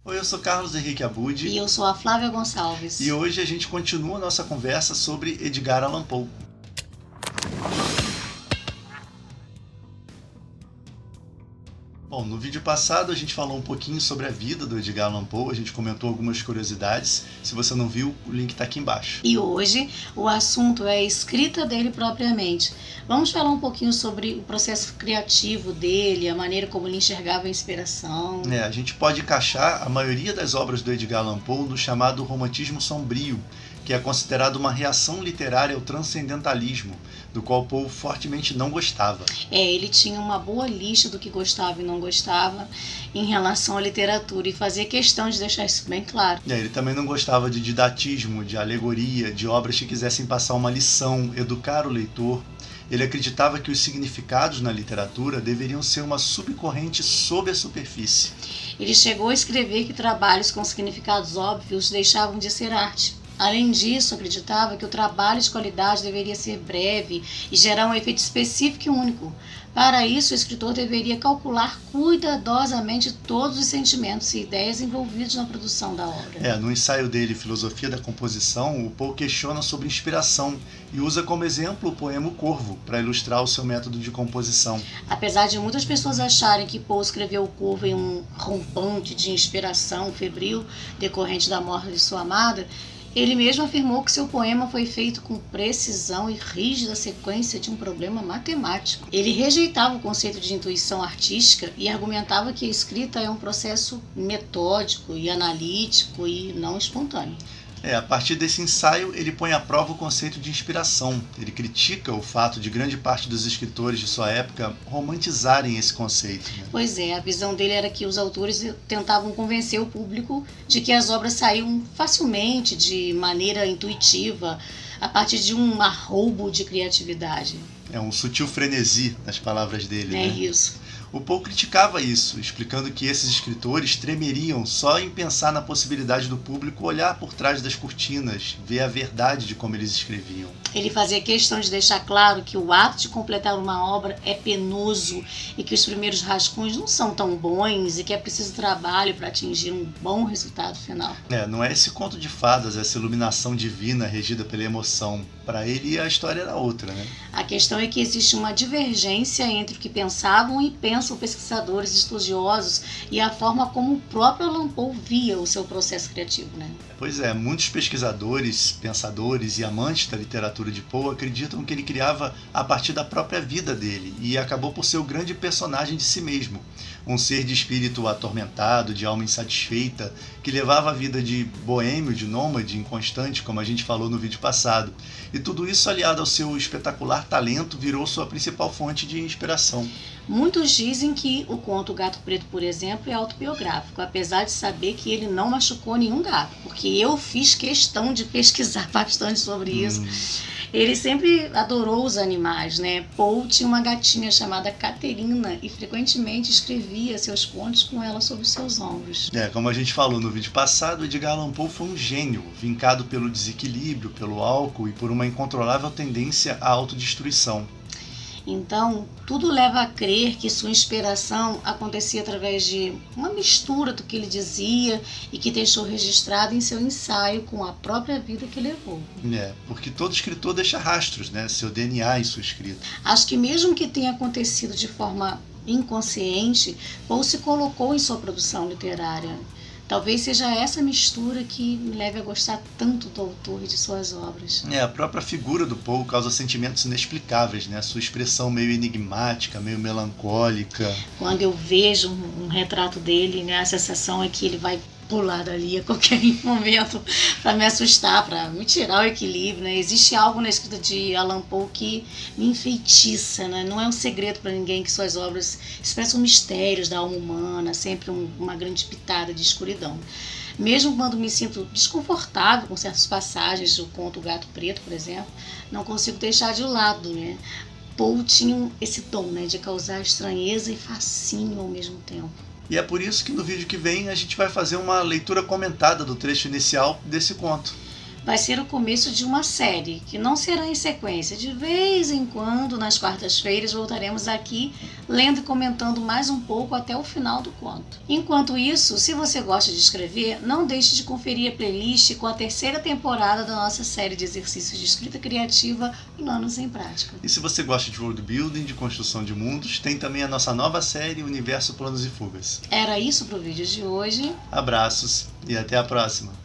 Oi, eu sou Carlos Henrique Abud E eu sou a Flávia Gonçalves. e hoje a gente continua a nossa conversa sobre Edgar Allan Poe. Bom, no vídeo passado a gente falou um pouquinho sobre a vida do Edgar Allan Poe, a gente comentou algumas curiosidades. Se você não viu, o link está aqui embaixo. E hoje o assunto é a escrita dele propriamente. Vamos falar um pouquinho sobre o processo criativo dele, a maneira como ele enxergava a inspiração. A gente pode encaixar a maioria das obras do Edgar Allan Poe no chamado romantismo sombrio, que é considerado uma reação literária ao transcendentalismo, do qual Poe fortemente não gostava. Ele tinha uma boa lista do que gostava e não gostava em relação à literatura e fazia questão de deixar isso bem claro. Ele também não gostava de didatismo, de alegoria, de obras que quisessem passar uma lição, educar o leitor. Ele acreditava que os significados na literatura deveriam ser uma subcorrente sob a superfície. Ele chegou a escrever que trabalhos com significados óbvios deixavam de ser arte. Além disso, acreditava que o trabalho de qualidade deveria ser breve e gerar um efeito específico e único. Para isso, o escritor deveria calcular cuidadosamente todos os sentimentos e ideias envolvidos na produção da obra. No ensaio dele, Filosofia da Composição, o Poe questiona sobre inspiração e usa como exemplo o poema O Corvo para ilustrar o seu método de composição. Apesar de muitas pessoas acharem que Poe escreveu O Corvo em um rompante de inspiração febril decorrente da morte de sua amada, ele mesmo afirmou que seu poema foi feito com precisão e rígida sequência de um problema matemático. Ele rejeitava o conceito de intuição artística e argumentava que a escrita é um processo metódico e analítico e não espontâneo. A partir desse ensaio, ele põe à prova o conceito de inspiração. Ele critica o fato de grande parte dos escritores de sua época romantizarem esse conceito. Pois é, a visão dele era que os autores tentavam convencer o público de que as obras saíam facilmente, de maneira intuitiva, a partir de um arroubo de criatividade. É um sutil frenesi, nas palavras dele. É isso. O Poe criticava isso, explicando que esses escritores tremeriam só em pensar na possibilidade do público olhar por trás das cortinas, ver a verdade de como eles escreviam. Ele fazia questão de deixar claro que o ato de completar uma obra é penoso e que os primeiros rascunhos não são tão bons e que é preciso trabalho para atingir um bom resultado final. Não é esse conto de fadas, essa iluminação divina regida pela emoção. Para ele, a história era outra, né? A questão é que existe uma divergência entre o que pensavam e pensam pesquisadores estudiosos e a forma como o próprio Allan Poe via o seu processo criativo, né? Pois é, muitos pesquisadores, pensadores e amantes da literatura de Poe acreditam que ele criava a partir da própria vida dele e acabou por ser o grande personagem de si mesmo. Um ser de espírito atormentado, de alma insatisfeita, que levava a vida de boêmio, de nômade, inconstante, como a gente falou no vídeo passado. E tudo isso, aliado ao seu espetacular talento, virou sua principal fonte de inspiração. Muitos dizem que o conto O Gato Preto, por exemplo, é autobiográfico, apesar de saber que ele não machucou nenhum gato, porque eu fiz questão de pesquisar bastante sobre isso. Ele sempre adorou os animais, né? Poe tinha uma gatinha chamada Caterina e frequentemente escrevia seus contos com ela sobre os seus ombros. Como a gente falou no vídeo passado, Edgar Allan Poe foi um gênio, vincado pelo desequilíbrio, pelo álcool e por uma incontrolável tendência à autodestruição. Então, tudo leva a crer que sua inspiração acontecia através de uma mistura do que ele dizia e que deixou registrado em seu ensaio com a própria vida que levou. Porque todo escritor deixa rastros, né? Seu DNA em sua escrita. Acho que mesmo que tenha acontecido de forma inconsciente, Poe se colocou em sua produção literária. Talvez seja essa mistura que me leve a gostar tanto do autor e de suas obras. A própria figura do Poe causa sentimentos inexplicáveis, né? Sua expressão meio enigmática, meio melancólica. Quando eu vejo um retrato dele, né, a sensação é que ele vai pular dali a qualquer momento para me assustar, para me tirar o equilíbrio, né? Existe algo na escrita de Allan Poe que me enfeitiça, né? Não é um segredo para ninguém que suas obras expressam mistérios da alma humana, sempre uma grande pitada de escuridão. Mesmo quando me sinto desconfortável com certas passagens do conto O Gato Preto, por exemplo, não consigo deixar de lado, né? Poe tinha esse dom, né, de causar estranheza e fascínio ao mesmo tempo. E é por isso que no vídeo que vem a gente vai fazer uma leitura comentada do trecho inicial desse conto. vai ser o começo de uma série, que não será em sequência. De vez em quando, nas quartas-feiras, voltaremos aqui lendo e comentando mais um pouco até o final do conto. Enquanto isso, se você gosta de escrever, não deixe de conferir a playlist com a 3ª temporada da nossa série de exercícios de escrita criativa, Planos em Prática. E se você gosta de world building, de construção de mundos, tem também a nossa nova série Universo Planos e Fugas. Era isso para o vídeo de hoje. Abraços e até a próxima!